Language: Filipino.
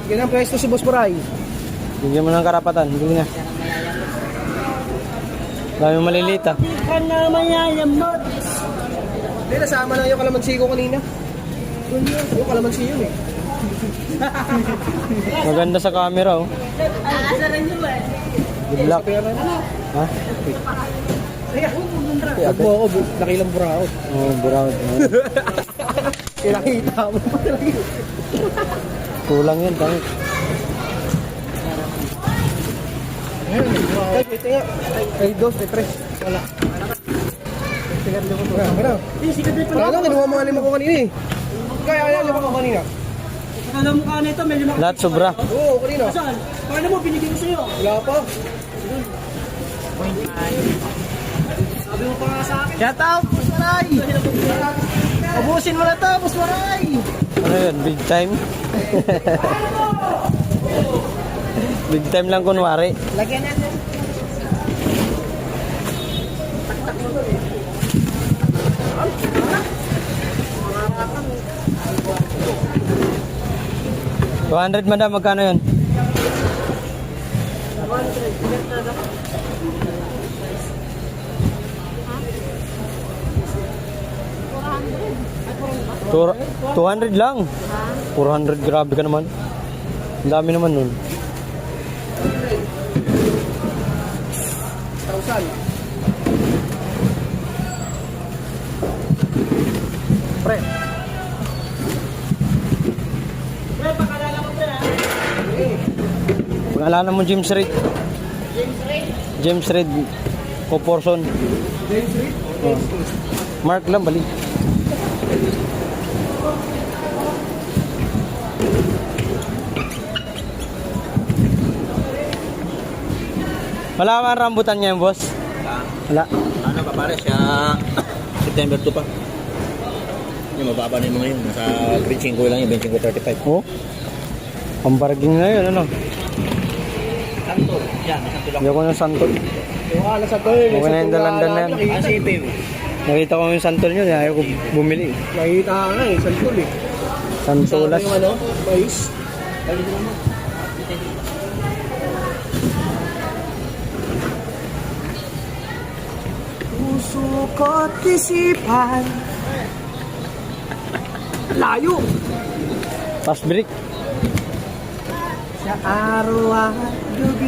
Yan ang pwesto si Boss Poray. Bigyan mo ng karapatan. Hindi na. Dami maliliit ah. Hindi ka na mayayamot. Hindi, nasama lang yung kalamansi ko kanina. Yung kalamansi yun eh. Maganda sa camera oh. Good luck. Ha? Huwag mo ako, nakilang buraot. Oh, buraot. Kinakita mo. Kulang yan, dami. Ay, ito nga. Ay, dos, ay, tres. Wala. Sigat mo ito. Wala. Wala, kinuha mga lima ko kanina eh. Kaya lima ko kanina. Alam mo ka nito, may lima. Lahat sobra. Oo, kanina. Saan? Paano mo, binigyan ko sa'yo. Wala pa. Sabi mo pa nga sa akin. Shout out, Boss Maray! Ubusin mo na to, Boss Maray! Ano yun? Big time? Big time lang kunwari. Lagyan natin. $200 madam, magkano yun? $200 lang. 400, grabe ka naman. Ang dami naman nun. 1,000. Pre. Pre, pakalala mo pre ha. Pangalanan mo James Reid. James Reid. Proportion. James Reid? Oh. Mark lang, bali. Wala ka rambutan niya yung boss? Wala. Ano pa pare siya September 2 pa. Yung mababa na yung mga yun. Nasa 25 lang yung 25-35. Oh. Pambarging na yun, ano? Santol. Yan, santol lang. Hindi ako ng santol. Yung alas sa to eh. Okay na yung dalandan na yan. Ah, si Ipim. Nakita ko yung santol nyo, ayaw ko bumili. Nakita ka nga eh, santol eh. Santolas. Yung ano, mais. Puso ko't isipan. Layo! Fast break. Sa araw at gabi.